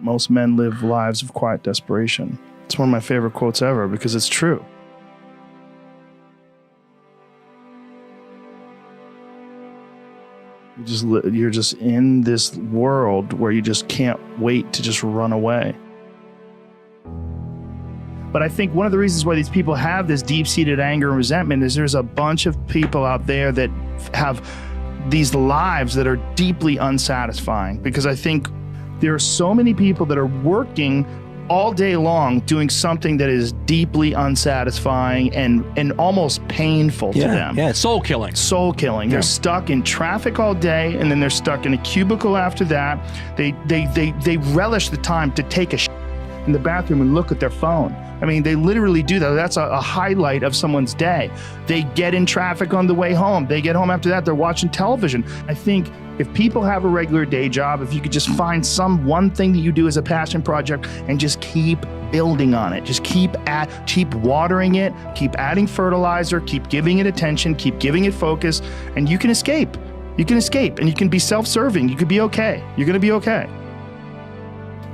Most men live lives of quiet desperation. It's one of my favorite quotes ever because it's true. You're just in this world where you just can't wait to just run away. But I think one of the reasons why these people have this deep-seated anger and resentment is there's a bunch of people out there that have these lives that are deeply unsatisfying. Because I think there are so many people that are working all day long doing something that is deeply unsatisfying and almost painful to them. Yeah, soul killing. Soul killing. They're stuck in traffic all day, and then they're stuck in a cubicle after that. They relish the time to take a shit in the bathroom and look at their phone. I mean, they literally do that. That's a highlight of someone's day. They get in traffic on the way home. They get home after that, they're watching television. I think if people have a regular day job, if you could just find one thing that you do as a passion project and just keep building on it, just keep watering it, keep adding fertilizer, keep giving it attention, keep giving it focus, and you can escape. You can escape and you can be self-serving. You could be okay. You're gonna be okay.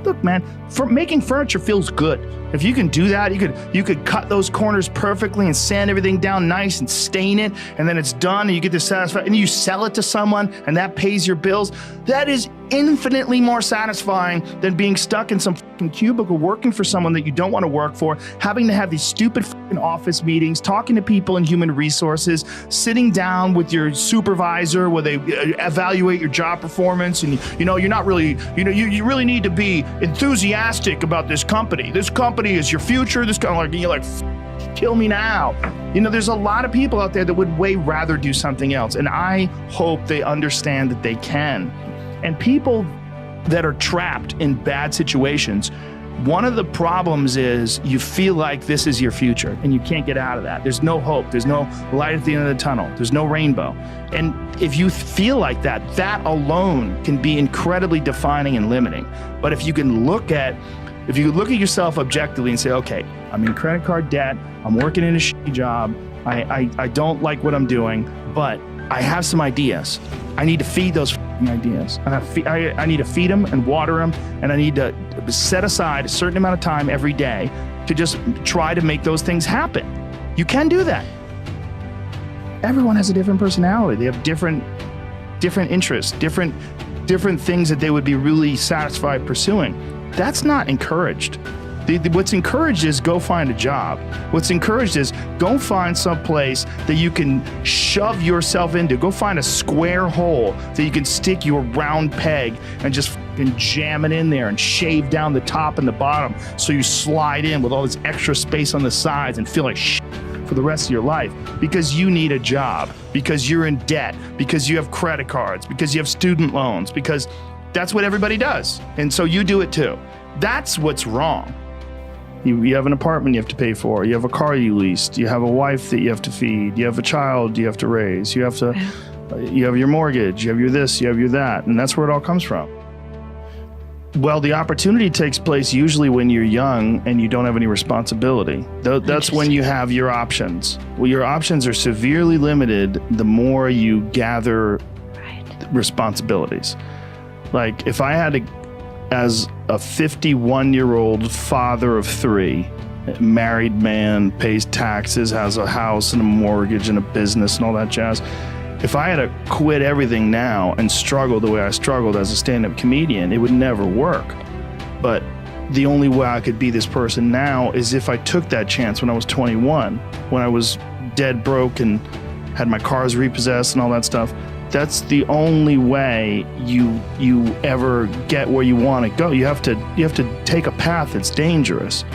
Look, man, making furniture feels good. If you can do that, you could cut those corners perfectly and sand everything down nice and stain it, and then it's done and you get this satisfaction and you sell it to someone and that pays your bills. That is infinitely more satisfying than being stuck in some fucking cubicle working for someone that you don't want to work for, having to have these stupid fucking office meetings, talking to people in human resources, sitting down with your supervisor where they evaluate your job performance, and you're not really, you really need to be enthusiastic about this company. This company is your future. This kind of you're like, kill me now. There's a lot of people out there that would way rather do something else, and I hope they understand that they can. And people that are trapped in bad situations, one of the problems is you feel like this is your future and you can't get out of that. There's no hope. There's no light at the end of the tunnel. There's no rainbow. And if you feel like that, that alone can be incredibly defining and limiting. But if you look at yourself objectively and say, okay, I'm in credit card debt, I'm working in a shitty job, I don't like what I'm doing, but I have some ideas. I need to feed those ideas. I need to feed them and water them, and I need to set aside a certain amount of time every day to just try to make those things happen. You can do that. Everyone has a different personality. They have different interests, different things that they would be really satisfied pursuing. That's not encouraged. What's encouraged is go find a job. What's encouraged is go find some place that you can shove yourself into. Go find a square hole that you can stick your round peg and just fucking jam it in there and shave down the top and the bottom so you slide in with all this extra space on the sides and feel like shit for the rest of your life because you need a job, because you're in debt, because you have credit cards, because you have student loans, because that's what everybody does. And so you do it too. That's what's wrong. You have an apartment you have to pay for. You have a car you leased. You have a wife that you have to feed. You have a child you have to raise. You have your mortgage. You have your this. You have your that. And that's where it all comes from. Well, the opportunity takes place usually when you're young and you don't have any responsibility. That's when you have your options. Well, your options are severely limited the more you gather responsibilities. Like if I had to, as a 51-year-old father of 3, married man, pays taxes, has a house and a mortgage and a business and all that jazz. If I had to quit everything now and struggle the way I struggled as a stand-up comedian, it would never work. But the only way I could be this person now is if I took that chance when I was 21, when I was dead broke and had my cars repossessed and all that stuff. That's the only way you ever get where you want to go. You have to take a path that's dangerous,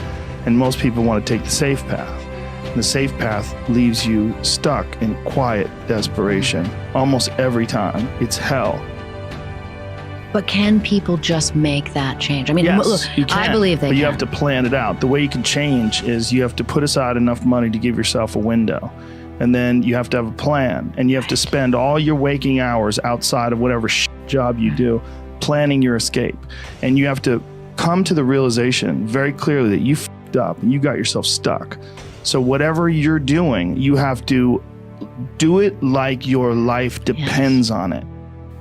and most people want to take the safe path. And the safe path leaves you stuck in quiet desperation almost every time. It's hell. But can people just make that change? I mean, yes, look, you can, I believe they but can. You have to plan it out. The way you can change is you have to put aside enough money to give yourself a window. And then you have to have a plan, and you have to spend all your waking hours outside of whatever job you do planning your escape. And you have to come to the realization very clearly that you f***ed up and you got yourself stuck. So whatever you're doing, you have to do it like your life depends on it.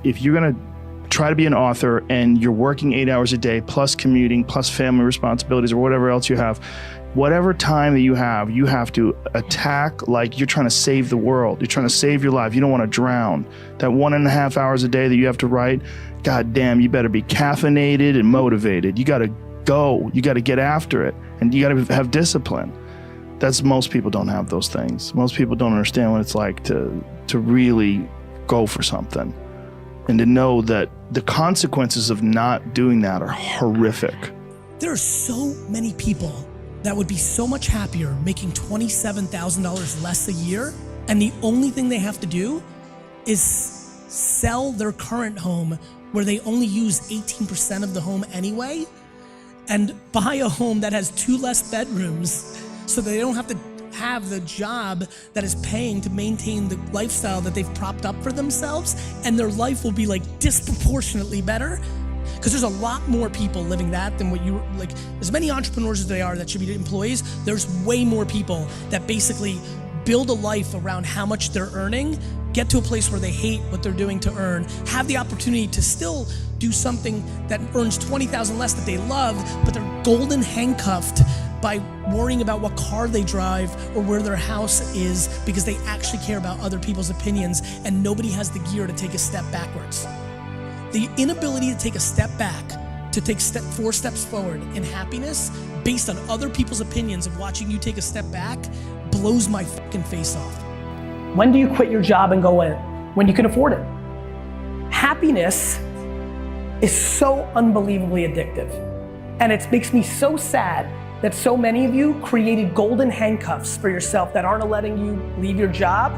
If you're going to try to be an author and you're working 8 hours a day, plus commuting, plus family responsibilities or whatever else you have, whatever time that you have to attack like you're trying to save the world. You're trying to save your life. You don't want to drown. That 1.5 hours a day that you have to write, God damn, you better be caffeinated and motivated. You got to go. You got to get after it. And you got to have discipline. Most people don't have those things. Most people don't understand what it's like to really go for something. And to know that the consequences of not doing that are horrific. There are so many people that would be so much happier making $27,000 less a year, and the only thing they have to do is sell their current home where they only use 18% of the home anyway, and buy a home that has 2 less bedrooms so they don't have to have the job that is paying to maintain the lifestyle that they've propped up for themselves, and their life will be like disproportionately better. Because there's a lot more people living that than what you, like, as many entrepreneurs as they are that should be employees, there's way more people that basically build a life around how much they're earning, get to a place where they hate what they're doing to earn, have the opportunity to still do something that earns $20,000 less that they love, but they're golden handcuffed by worrying about what car they drive or where their house is because they actually care about other people's opinions, and nobody has the gear to take a step backwards. The inability to take a step back, to take 4 steps forward in happiness based on other people's opinions of watching you take a step back blows my fucking face off. When do you quit your job and go in? When you can afford it. Happiness is so unbelievably addictive. And it makes me so sad that so many of you created golden handcuffs for yourself that aren't letting you leave your job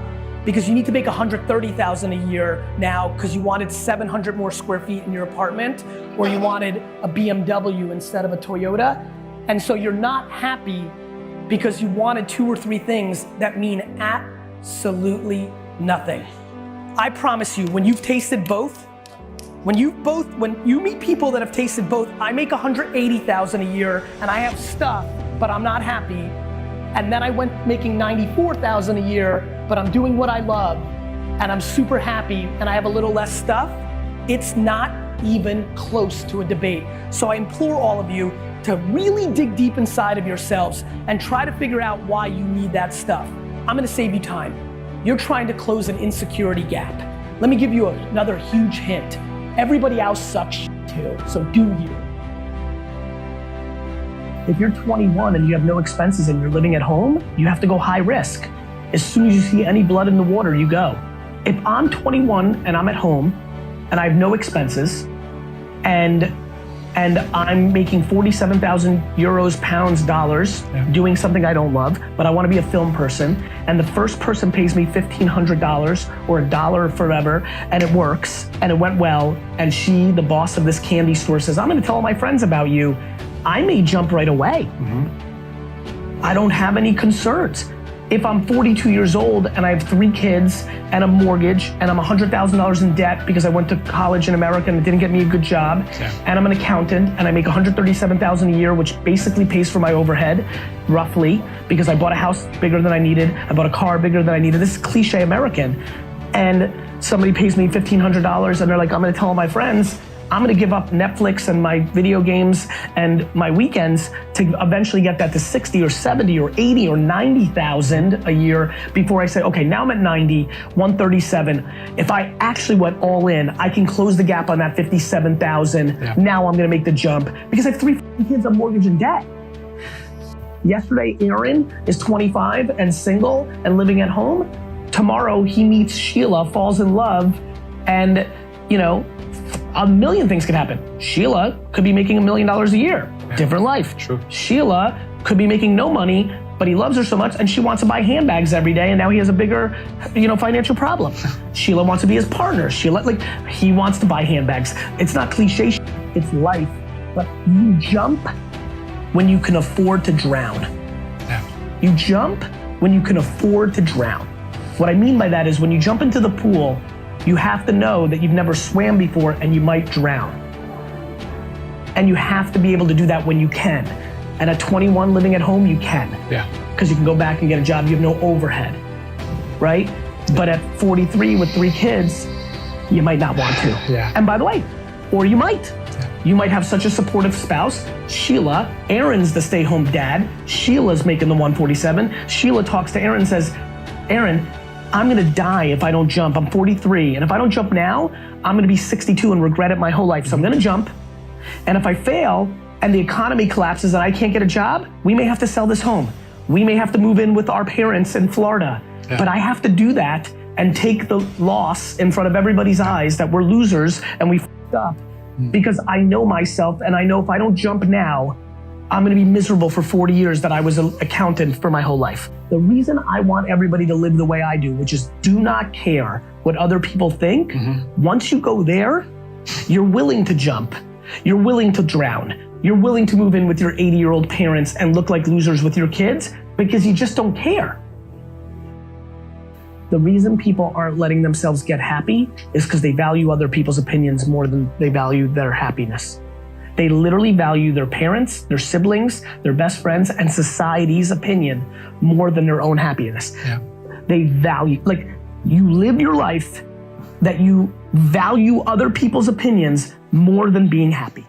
because you need to make $130,000 a year now because you wanted 700 more square feet in your apartment, or you wanted a BMW instead of a Toyota. And so you're not happy because you wanted 2 or 3 things that mean absolutely nothing. I promise you, when you've tasted both, when you meet people that have tasted both, I make $180,000 a year and I have stuff, but I'm not happy. And then I went making $94,000 a year, but I'm doing what I love and I'm super happy and I have a little less stuff. It's not even close to a debate. So I implore all of you to really dig deep inside of yourselves and try to figure out why you need that stuff. I'm gonna save you time. You're trying to close an insecurity gap. Let me give you another huge hint. Everybody else sucks too, so do you. If you're 21 and you have no expenses and you're living at home, you have to go high risk. As soon as you see any blood in the water, you go. If I'm 21 and I'm at home and I have no expenses and I'm making 47,000 euros, pounds, dollars, doing something I don't love, but I want to be a film person, and the first person pays me $1,500 or $1 forever, and it works, and it went well, and she, the boss of this candy store, says, I'm going to tell all my friends about you, I may jump right away. I don't have any concerns. If I'm 42 years old and I have 3 kids and a mortgage and I'm $100,000 in debt because I went to college in America and it didn't get me a good job, and I'm an accountant and I make $137,000 a year, which basically pays for my overhead, roughly, because I bought a house bigger than I needed, I bought a car bigger than I needed. This is cliche American. And somebody pays me $1,500 and they're like, I'm gonna tell all my friends, I'm gonna give up Netflix and my video games and my weekends to eventually get that to 60 or 70 or 80 or 90,000 a year before I say, okay, now I'm at 90, 137. If I actually went all in, I can close the gap on that 57,000. Now I'm gonna make the jump because I have 3 kids on mortgage and debt. Yesterday, Aaron is 25 and single and living at home. Tomorrow, he meets Sheila, falls in love, and a million things could happen. Sheila could be making $1 million a year. Different life. True. Sheila could be making no money, but he loves her so much and she wants to buy handbags every day, and now he has a bigger, financial problem. Sheila wants to be his partner. He wants to buy handbags. It's not cliche, it's life. But you jump when you can afford to drown. You jump when you can afford to drown. What I mean by that is when you jump into the pool, you have to know that you've never swam before and you might drown. And you have to be able to do that when you can. And at 21 living at home, you can. Because you can go back and get a job, you have no overhead, right? But at 43 with 3 kids, you might not want to. And by the way, Or you might. You might have such a supportive spouse. Sheila, Aaron's the stay-home dad. Sheila's making the 147. Sheila talks to Aaron and says, Aaron, I'm gonna die if I don't jump. I'm 43, and if I don't jump now, I'm gonna be 62 and regret it my whole life. So I'm gonna jump, and if I fail and the economy collapses and I can't get a job, we may have to sell this home. We may have to move in with our parents in Florida. But I have to do that and take the loss in front of everybody's eyes that we're losers and we f***ed up. Because I know myself, and I know if I don't jump now, I'm gonna be miserable for 40 years that I was an accountant for my whole life. The reason I want everybody to live the way I do, which is do not care what other people think, once you go there, you're willing to jump. You're willing to drown. You're willing to move in with your 80-year-old parents and look like losers with your kids because you just don't care. The reason people aren't letting themselves get happy is because they value other people's opinions more than they value their happiness. They literally value their parents, their siblings, their best friends, and society's opinion more than their own happiness. They value, like, you live your life that you value other people's opinions more than being happy.